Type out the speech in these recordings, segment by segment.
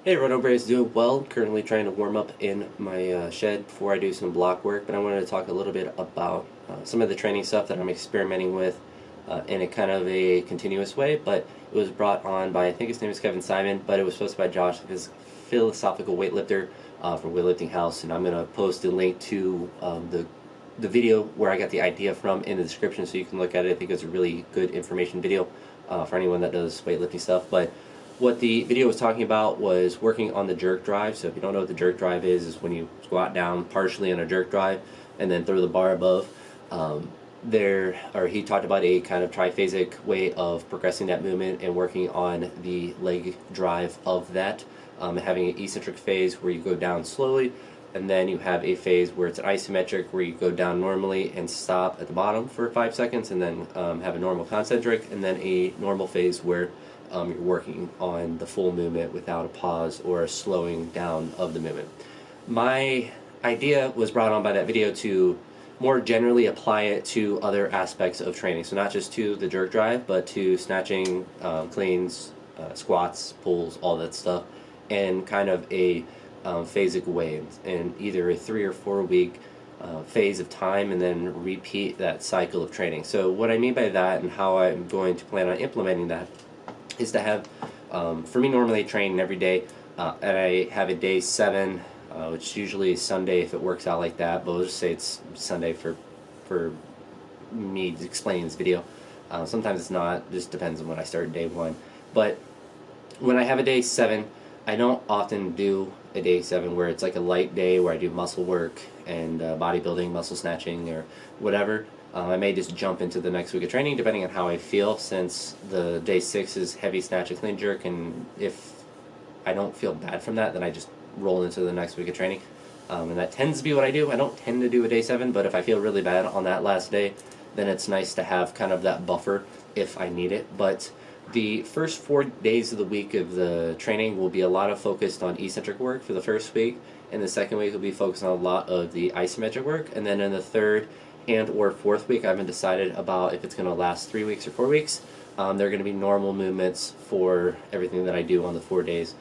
Hey, everybody's doing well. Currently trying to warm up in my shed before I do some block work, but I wanted to talk a little bit about some of the training stuff that I'm experimenting with in a kind of a continuous way, but it was brought on by, I think his name is Kevin Simon, but it was posted by Josh, his philosophical weightlifter from Weightlifting House, and I'm going to post a link to the video where I got the idea from in the description so you can look at it. I think it's a really good information video for anyone that does weightlifting stuff, but what the video was talking about was working on the jerk drive. So if you don't know what the jerk drive is when you squat down partially on a jerk drive and then throw the bar above. He talked about a kind of triphasic way of progressing that movement and working on the leg drive of that, having an eccentric phase where you go down slowly, and then you have a phase where it's an isometric where you go down normally and stop at the bottom for 5 seconds, and then have a normal concentric, and then a normal phase where you're working on the full movement without a pause or a slowing down of the movement. My idea was brought on by that video to more generally apply it to other aspects of training. So not just to the jerk drive, but to snatching, cleans, squats, pulls, all that stuff, in kind of a phasic way, in either a 3 or 4 week phase of time, and then repeat that cycle of training. So what I mean by that and how I'm going to plan on implementing that is to have, for me normally I train every day, and I have a day 7, which usually is Sunday if it works out like that, but we'll just say it's Sunday for me explaining this video. Sometimes it's not, just depends on when I start day 1. But when I have a day 7, I don't often do a day 7 where it's like a light day where I do muscle work and bodybuilding, muscle snatching, or whatever. I may just jump into the next week of training depending on how I feel, since the day 6 is heavy snatch and clean jerk, and if I don't feel bad from that, then I just roll into the next week of training. And that tends to be what I do. I don't tend to do a day 7, but if I feel really bad on that last day, then it's nice to have kind of that buffer if I need it. But the first 4 days of the week of the training will be a lot of focused on eccentric work for the first week, and the second week will be focused on a lot of the isometric work, and then in the third and or 4th week, I haven't decided about if it's going to last 3 weeks or 4 weeks. There are going to be normal movements for everything that I do on the 4 days.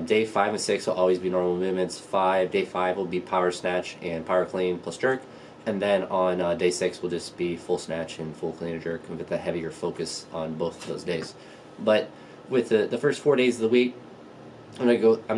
Day 5 and 6 will always be normal movements. Day 5 will be power snatch and power clean plus jerk, and then on day 6 will just be full snatch and full clean and jerk, with a heavier focus on both of those days. But with the first 4 days of the week, I'm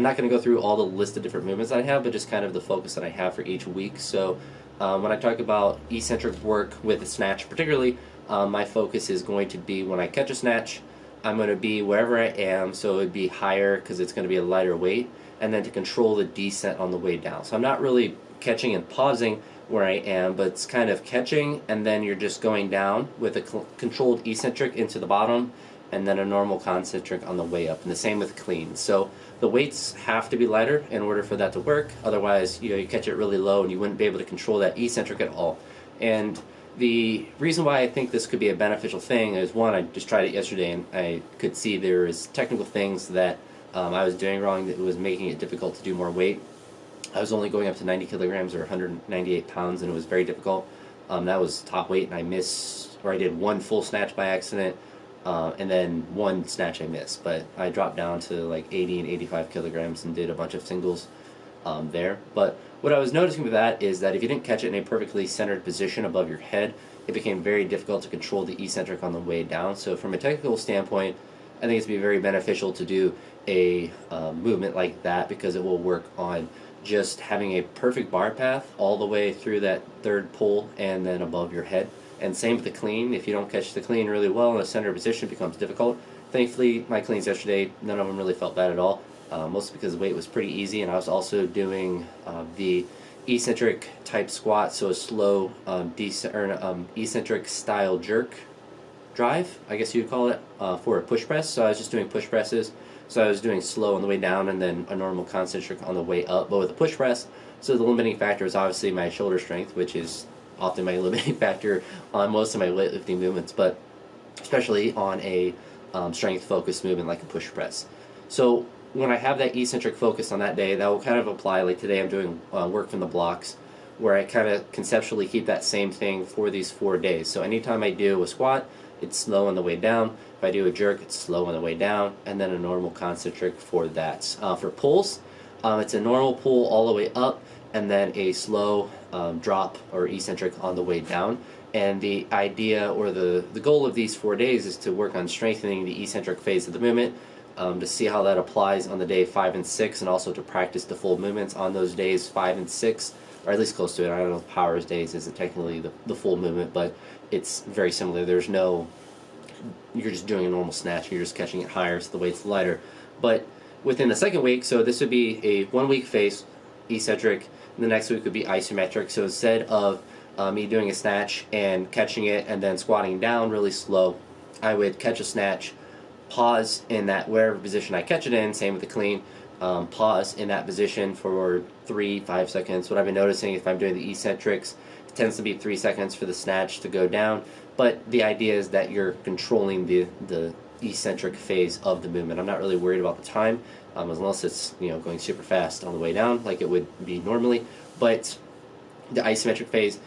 not going to go through all the list of different movements that I have, but just kind of the focus that I have for each week. So when I talk about eccentric work with the snatch particularly, my focus is going to be when I catch a snatch, I'm going to be wherever I am, so it would be higher because it's going to be a lighter weight, and then to control the descent on the way down. So I'm not really catching and pausing where I am, but it's kind of catching, and then you're just going down with a controlled eccentric into the bottom, and then a normal concentric on the way up, and the same with clean. So the weights have to be lighter in order for that to work. Otherwise, you catch it really low and you wouldn't be able to control that eccentric at all. And the reason why I think this could be a beneficial thing is, one, I just tried it yesterday and I could see there was technical things that I was doing wrong that was making it difficult to do more weight. I was only going up to 90 kilograms or 198 pounds, and it was very difficult. That was top weight, and I did one full snatch by accident, and then one snatch I missed. But I dropped down to like 80 and 85 kilograms and did a bunch of singles there. But what I was noticing with that is that if you didn't catch it in a perfectly centered position above your head, it became very difficult to control the eccentric on the way down. So from a technical standpoint, I think it's be very beneficial to do a movement like that, because it will work on just having a perfect bar path all the way through that third pull and then above your head. And same with the clean. If you don't catch the clean really well in a center position, it becomes difficult. Thankfully, my cleans yesterday, none of them really felt bad at all, mostly because the weight was pretty easy, and I was also doing the eccentric type squat, so a slow eccentric style jerk drive, I guess you'd call it, for a push press. So I was just doing push presses. So I was doing slow on the way down and then a normal concentric on the way up, but with a push press. So the limiting factor is obviously my shoulder strength, which is often my limiting factor on most of my weightlifting movements, but especially on a strength-focused movement like a push press. So when I have that eccentric focus on that day, that will kind of apply. Like today I'm doing work from the blocks, where I kind of conceptually keep that same thing for these 4 days. So anytime I do a squat, it's slow on the way down. If I do a jerk, it's slow on the way down, and then a normal concentric for that. For pulls, it's a normal pull all the way up, and then a slow drop or eccentric on the way down. And the idea or the goal of these 4 days is to work on strengthening the eccentric phase of the movement, to see how that applies on the day 5 and 6, and also to practice the full movements on those days 5 and 6, or at least close to it. I don't know if Powers days isn't technically the full movement, but it's very similar. There's no, you're just doing a normal snatch, you're just catching it higher so the weight's lighter. But within the second week, so this would be a 1 week phase, eccentric, and the next week would be isometric. So instead of me doing a snatch and catching it and then squatting down really slow, I would catch a snatch, pause in that wherever position I catch it in, same with the clean, pause in that position for 3-5 seconds. What I've been noticing if I'm doing the eccentrics, it tends to be 3 seconds for the snatch to go down, but the idea is that you're controlling the eccentric phase of the movement. I'm not really worried about the time, unless it's going super fast on the way down like it would be normally. But the isometric phase,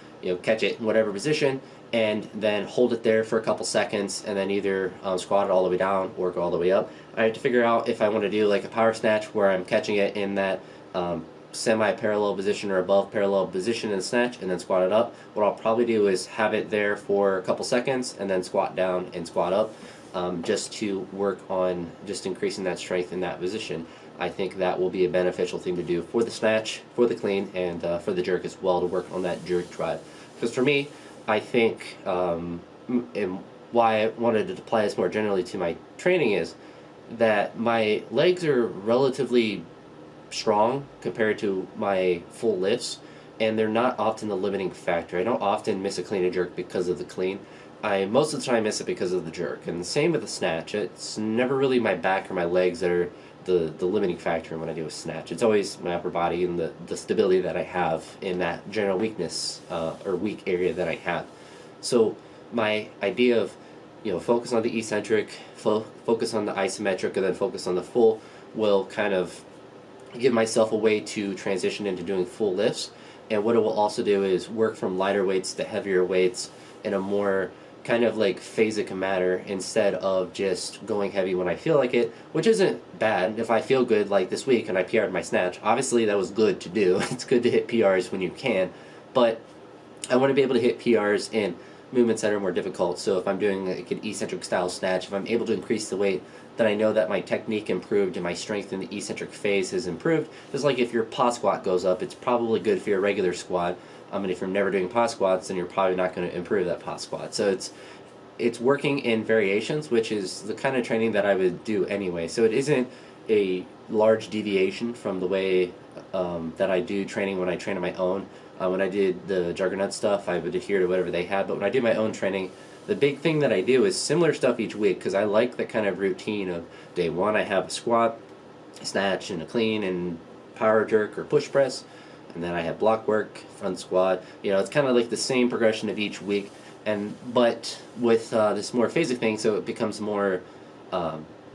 catch it in whatever position and then hold it there for a couple seconds, and then either squat it all the way down or go all the way up. I have to figure out if I want to do like a power snatch where I'm catching it in that semi-parallel position or above parallel position in the snatch and then squat it up. What I'll probably do is have it there for a couple seconds and then squat down and squat up, just to work on just increasing that strength in that position. I think that will be a beneficial thing to do for the snatch, for the clean, and for the jerk as well, to work on that jerk drive. Because for me, I think, and why I wanted to apply this more generally to my training, is that my legs are relatively strong compared to my full lifts, and they're not often the limiting factor. I don't often miss a clean and jerk because of the clean. I most of the time miss it because of the jerk, and the same with the snatch. It's never really my back or my legs that are the limiting factor when I do a snatch. It's always my upper body and the stability that I have in that general weakness or weak area that I have. So my idea of focus on the eccentric, focus on the isometric, and then focus on the full will kind of give myself a way to transition into doing full lifts. And what it will also do is work from lighter weights to heavier weights in a more kind of like phasic manner, instead of just going heavy when I feel like it, which isn't bad. If I feel good, like this week, and I PR'd my snatch, obviously that was good to do. It's good to hit PRs when you can, but I want to be able to hit PRs in movements that are more difficult. So if I'm doing like an eccentric style snatch, if I'm able to increase the weight, then I know that my technique improved and my strength in the eccentric phase has improved. Just like if your pause squat goes up, it's probably good for your regular squat. And if you're never doing pause squats, then you're probably not going to improve that pause squat. So it's working in variations, which is the kind of training that I would do anyway. So it isn't a large deviation from the way that I do training when I train on my own. When I did the Juggernaut stuff, I would adhere to whatever they had. But when I do my own training, the big thing that I do is similar stuff each week, because I like the kind of routine of day one I have a squat, a snatch, and a clean, and power jerk or push press. And then I have block work, front squat. It's kind of like the same progression of each week. But with this more phasic thing, so it becomes more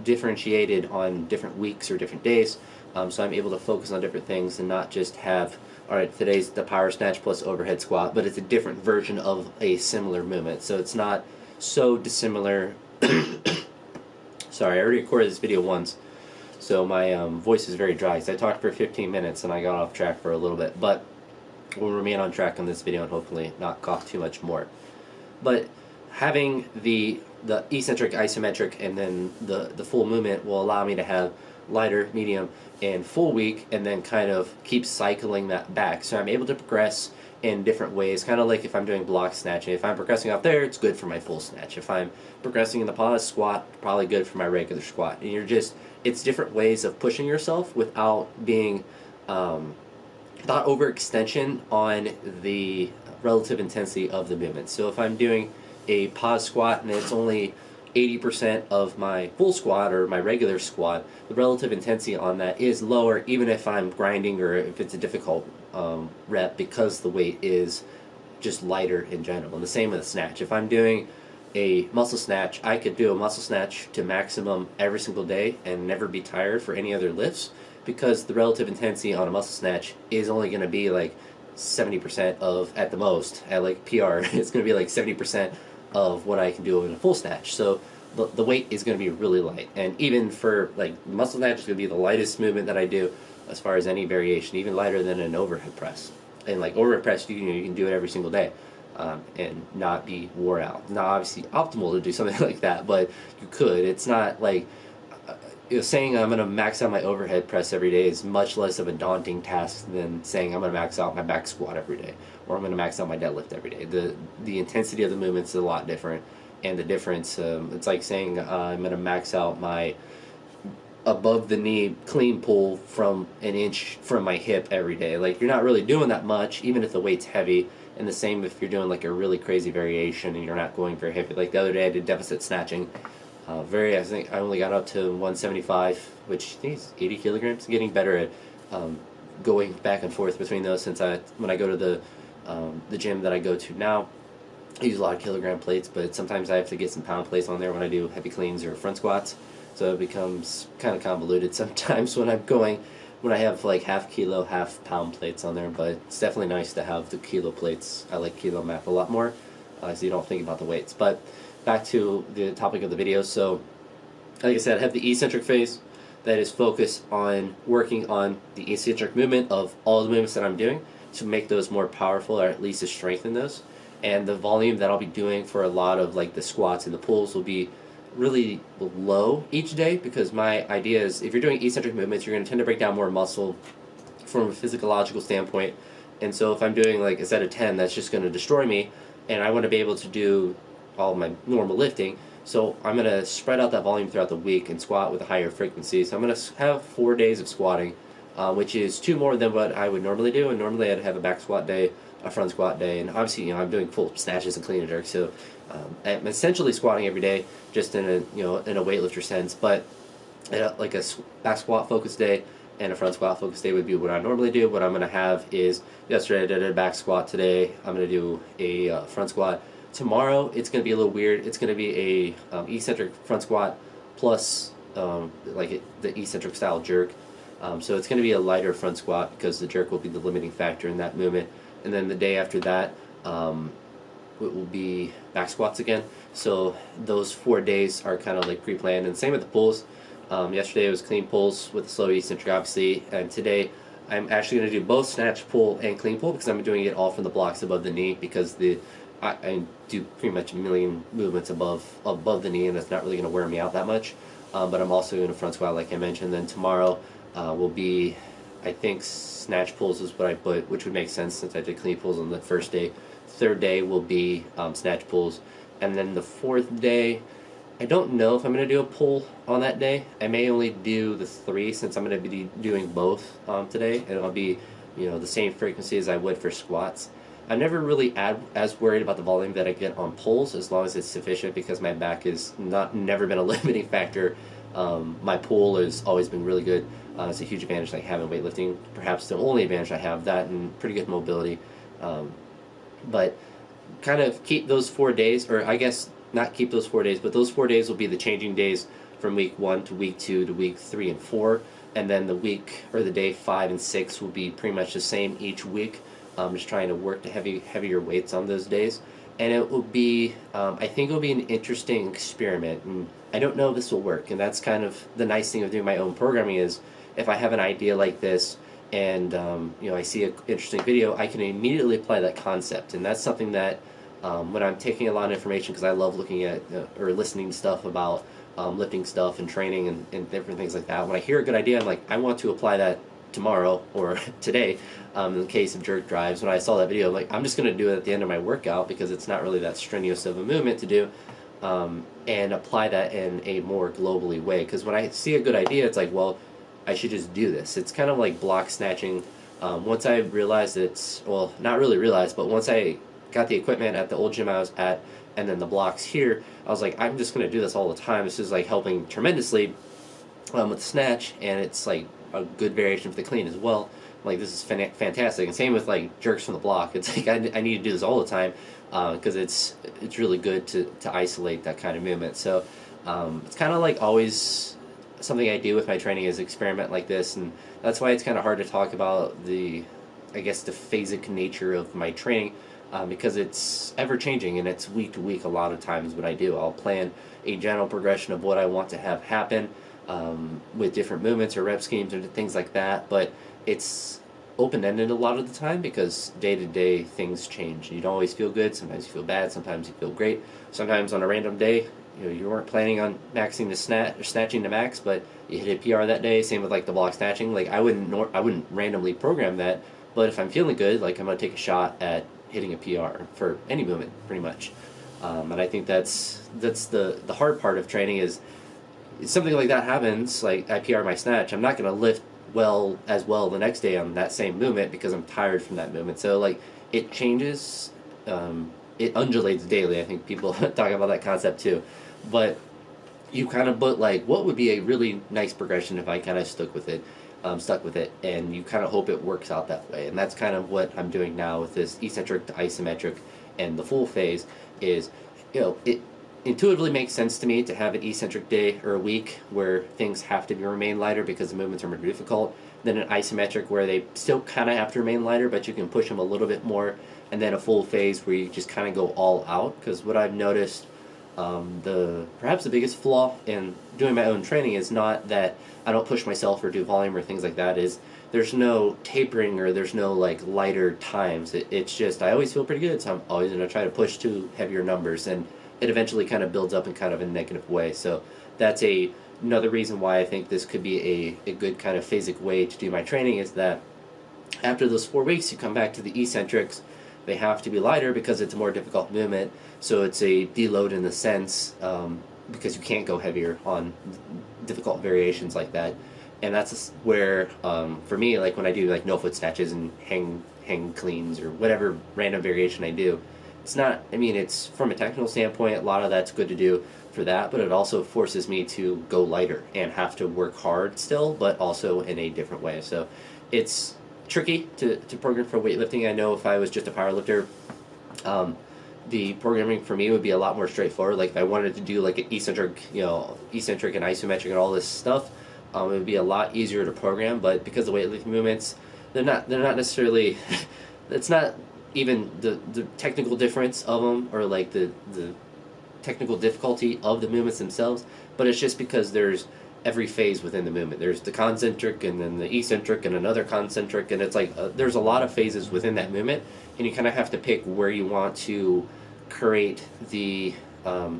differentiated on different weeks or different days. So I'm able to focus on different things and not just have, all right, today's the power snatch plus overhead squat, but it's a different version of a similar movement. So it's not so dissimilar. Sorry, I already recorded this video once, so my voice is very dry. So I talked for 15 minutes and I got off track for a little bit, but we'll remain on track on this video and hopefully not cough too much more. But having the eccentric, isometric, and then the full movement will allow me to have lighter, medium, and full week, and then kind of keep cycling that back. So I'm able to progress in different ways, kind of like if I'm doing block snatching. If I'm progressing out there, it's good for my full snatch. If I'm progressing in the pause squat, probably good for my regular squat. And it's different ways of pushing yourself without being, without overextension on the relative intensity of the movement. So if I'm doing a pause squat and it's only 80% of my full squat or my regular squat, the relative intensity on that is lower, even if I'm grinding or if it's a difficult rep, because the weight is just lighter in general. And the same with a snatch. If I'm doing a muscle snatch, I could do a muscle snatch to maximum every single day and never be tired for any other lifts, because the relative intensity on a muscle snatch is only going to be like 70% of, at the most, at like PR, it's going to be like 70% of what I can do in a full snatch. So the weight is going to be really light, and even for like muscle snatch is going to be the lightest movement that I do as far as any variation, even lighter than an overhead press. And like overhead press, you can do it every single day. And not be wore out. Not obviously optimal to do something like that, but you could. It's not like saying I'm going to max out my overhead press every day is much less of a daunting task than saying I'm going to max out my back squat every day, or I'm going to max out my deadlift every day. The intensity of the movements is a lot different, and the difference, it's like saying I'm going to max out my above the knee clean pull from an inch from my hip every day. Like, you're not really doing that much, even if the weight's heavy. And the same if you're doing like a really crazy variation and you're not going very heavy. Like the other day I did deficit snatching. I think I only got up to 175, which I think is 80 kilograms. Getting better at going back and forth between those, since when I go to the gym that I go to now, I use a lot of kilogram plates, but sometimes I have to get some pound plates on there when I do heavy cleans or front squats. So it becomes kind of convoluted sometimes when I have like half kilo, half pound plates on there, but it's definitely nice to have the kilo plates. I like kilo math a lot more, so you don't think about the weights. But back to the topic of the video. So, like I said, I have the eccentric phase that is focused on working on the eccentric movement of all the movements that I'm doing to make those more powerful, or at least to strengthen those. And the volume that I'll be doing for a lot of like the squats and the pulls will be really low each day, because my idea is if you're doing eccentric movements, you're going to tend to break down more muscle from a physiological standpoint. And so if I'm doing like a set of 10, that's just going to destroy me, and I want to be able to do all my normal lifting. So I'm going to spread out that volume throughout the week and squat with a higher frequency. So I'm going to have 4 days of squatting, which is 2 more than what I would normally do. And normally I'd have a back squat day, a front squat day, and obviously I'm doing full snatches and clean and jerks. So I'm essentially squatting every day, just in a weightlifter sense. But like a back squat focus day and a front squat focus day would be what I normally do. What I'm going to have is, yesterday I did a back squat. Today I'm going to do a front squat. Tomorrow it's going to be a little weird. It's going to be a eccentric front squat plus the eccentric style jerk. So it's going to be a lighter front squat because the jerk will be the limiting factor in that movement. And then the day after that, it will be back squats again. So those 4 days are kind of like pre-planned. And same with the pulls. Yesterday it was clean pulls with slow eccentric, obviously. And today I'm actually going to do both snatch pull and clean pull, because I'm doing it all from the blocks above the knee, because I do pretty much a million movements above the knee, and that's not really going to wear me out that much. But I'm also doing a front squat, like I mentioned. Then tomorrow will be, I think, snatch pulls is what I put, which would make sense since I did clean pulls on the first day. Third day will be snatch pulls. And then the fourth day, I don't know if I'm going to do a pull on that day. I may only do the 3, since I'm going to be doing both today. And it'll be the same frequency as I would for squats. I'm never really as worried about the volume that I get on pulls, as long as it's sufficient, because my back is never been a limiting factor. My pull has always been really good. It's a huge advantage that I have in weightlifting. Perhaps the only advantage I have, that and pretty good mobility. But kind of keep those 4 days, or I guess not keep those 4 days, but those 4 days will be the changing days from week 1 to week 2 to week 3 and 4. And then the week, or the day 5 and 6 will be pretty much the same each week. Just trying to work the heavier weights on those days. And it will be, I think it will be an interesting experiment. And I don't know if this will work. And that's kind of the nice thing of doing my own programming, is if I have an idea like this and I see an interesting video, I can immediately apply that concept. And that's something that when I'm taking a lot of information, because I love looking at or listening to stuff about lifting stuff and training and different things like that. When I hear a good idea, I'm like, I want to apply that tomorrow or today. In the case of jerk drives, when I saw that video, like, I'm just going to do it at the end of my workout, because it's not really that strenuous of a movement to do, and apply that in a more globally way. Because when I see a good idea, it's like, well, I should just do this. It's kind of like block snatching. Once I realized not really realized, but once I got the equipment at the old gym I was at, and then the blocks here, I was like, I'm just going to do this all the time. This is like helping tremendously with snatch, and it's like a good variation for the clean as well. Like, this is fantastic. And same with like jerks from the block. It's like I need to do this all the time, because it's really good to isolate that kind of movement. So it's kind of like always something I do with my training, is experiment like this. And that's why it's kind of hard to talk about the phasic nature of my training, because it's ever changing and it's week to week a lot of times what I do. I'll plan a general progression of what I want to have happen with different movements or rep schemes or things like that, but it's open-ended a lot of the time because day-to-day things change. You don't always feel good. Sometimes you feel bad. Sometimes you feel great. Sometimes on a random day, you weren't planning on maxing the snatching the max, but you hit a PR that day. Same with like the block snatching. Like I wouldn't randomly program that, but if I'm feeling good, like I'm gonna take a shot at hitting a PR for any movement, pretty much. And I think that's the hard part of training is something like that happens. Like I PR my snatch, I'm not gonna lift as well the next day on that same movement because I'm tired from that movement. So like it changes, it undulates daily. I think people talk about that concept too, but you kind of put like what would be a really nice progression if I kind of stuck with it, and you kind of hope it works out that way. And that's kind of what I'm doing now with this eccentric to isometric and the full phase. Is it intuitively makes sense to me to have an eccentric day or a week where things have to remain lighter because the movements are more difficult, then an isometric where they still kind of have to remain lighter but you can push them a little bit more, and then a full phase where you just kind of go all out. Because what I've noticed, perhaps the biggest flaw in doing my own training is not that I don't push myself or do volume or things like that, is there's no tapering or there's no like lighter times. It's just I always feel pretty good, so I'm always going to try to push to heavier numbers, and it eventually kind of builds up in kind of a negative way. So that's another reason why I think this could be a good kind of phasic way to do my training, is that after those 4 weeks you come back to the eccentrics. They have to be lighter because it's a more difficult movement, so it's a deload in the sense, because you can't go heavier on difficult variations like that. And that's where, for me, like when I do like no foot snatches and hang cleans or whatever random variation I do, it's not, I mean, it's from a technical standpoint, a lot of that's good to do for that, but it also forces me to go lighter and have to work hard still, but also in a different way. So it's tricky to program for weightlifting. I know if I was just a powerlifter, the programming for me would be a lot more straightforward. Like if I wanted to do like an eccentric and isometric and all this stuff, it would be a lot easier to program. But because the weightlifting movements, they're not necessarily, it's not even the technical difference of them or like the technical difficulty of the movements themselves, but it's just because there's every phase within the movement. There's the concentric and then the eccentric and another concentric, and it's like there's a lot of phases within that movement, and you kind of have to pick where you want to create the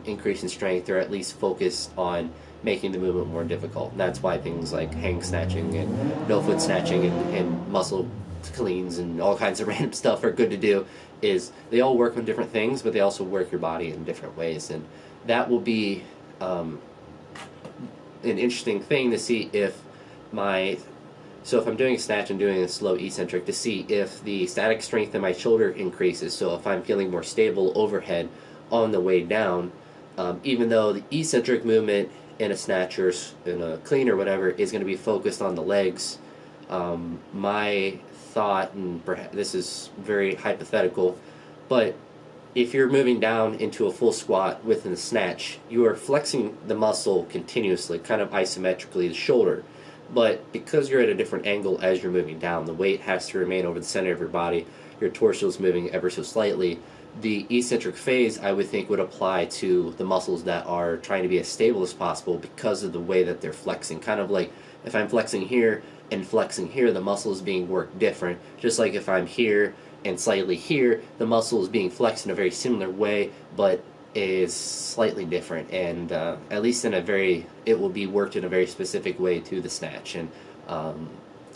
increase in strength, or at least focus on making the movement more difficult. And that's why things like hang snatching and no foot snatching and muscle cleans and all kinds of random stuff are good to do, is they all work on different things, but they also work your body in different ways. And that will be an interesting thing to see if if I'm doing a snatch and doing a slow eccentric, to see if the static strength in my shoulder increases. So if I'm feeling more stable overhead on the way down, even though the eccentric movement in a snatch or in a clean or whatever is going to be focused on the legs, my thought, and perhaps this is very hypothetical, but if you're moving down into a full squat within a snatch, you are flexing the muscle continuously, kind of isometrically, the shoulder. But because you're at a different angle as you're moving down, the weight has to remain over the center of your body, your torso is moving ever so slightly. The eccentric phase, I would think, would apply to the muscles that are trying to be as stable as possible because of the way that they're flexing. Kind of like if I'm flexing here and flexing here, the muscle is being worked different. Just like if I'm here and slightly here, the muscle is being flexed in a very similar way, but is slightly different. And at least it will be worked in a very specific way to the snatch. And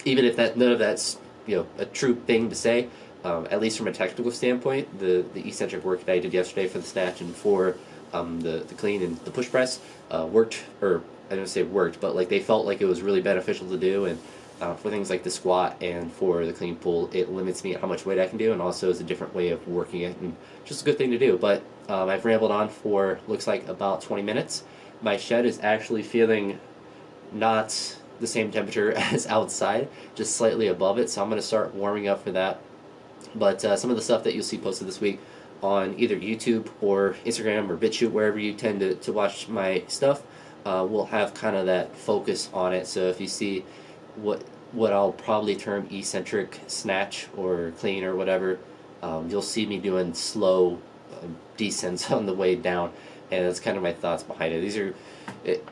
even if none of that's a true thing to say, at least from a technical standpoint, the eccentric work that I did yesterday for the snatch and for the clean and the push press worked, or I don't say worked, but like they felt like it was really beneficial to do. And for things like the squat and for the clean pull, it limits me at how much weight I can do, and also is a different way of working it, and just a good thing to do. But I've rambled on for looks like about 20 minutes. My shed is actually feeling not the same temperature as outside, just slightly above it, so I'm going to start warming up for that. But some of the stuff that you'll see posted this week on either YouTube or Instagram or BitChute, wherever you tend to watch my stuff, will have kind of that focus on it. So if you see what I'll probably term eccentric snatch or clean or whatever, you'll see me doing slow descents on the way down, and that's kind of my thoughts behind it.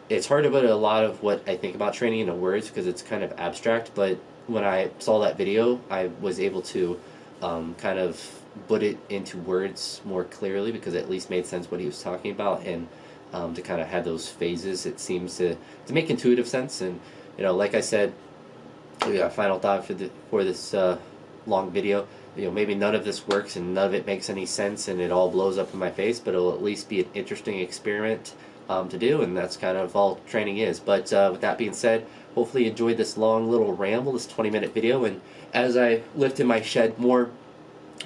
It's hard to put a lot of what I think about training into words because it's kind of abstract, but when I saw that video, I was able to kind of put it into words more clearly because it at least made sense what he was talking about, and to kind of have those phases, it seems to make intuitive sense. And like I said, final thought for this long video. Maybe none of this works and none of it makes any sense and it all blows up in my face, but it'll at least be an interesting experiment to do, and that's kind of all training is. But with that being said, hopefully you enjoyed this long little ramble, this 20-minute video, and as I lift in my shed more,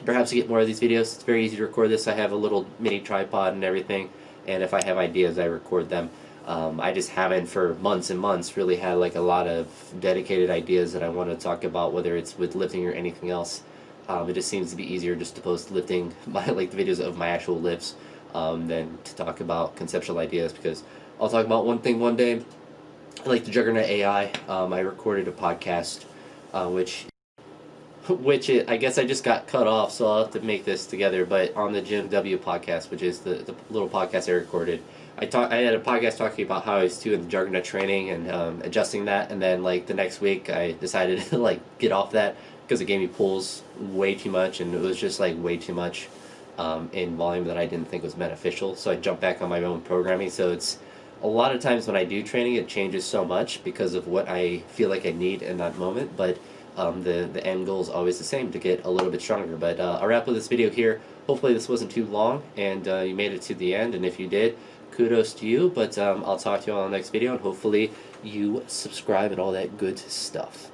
perhaps you get more of these videos. It's very easy to record this. I have a little mini tripod and everything, and if I have ideas, I record them. I just haven't for months and months really had like a lot of dedicated ideas that I want to talk about, whether it's with lifting or anything else. It just seems to be easier just to post lifting, like the videos of my actual lifts, than to talk about conceptual ideas, because I'll talk about one thing one day, like the Juggernaut AI. I recorded a podcast, which I guess I just got cut off, so I'll have to make this together. But on the Jim W podcast, which is the little podcast I recorded, I had a podcast talking about how I was doing the Juggernaut training and adjusting that, and then like the next week I decided to like get off that because it gave me pulls way too much, and it was just like way too much in volume that I didn't think was beneficial. So I jumped back on my own programming. So it's a lot of times when I do training, it changes so much because of what I feel like I need in that moment. But the end goal is always the same, to get a little bit stronger. But I'll wrap with this video here. Hopefully this wasn't too long and you made it to the end, and if you did, kudos to you. But I'll talk to you all in the next video, and hopefully you subscribe and all that good stuff.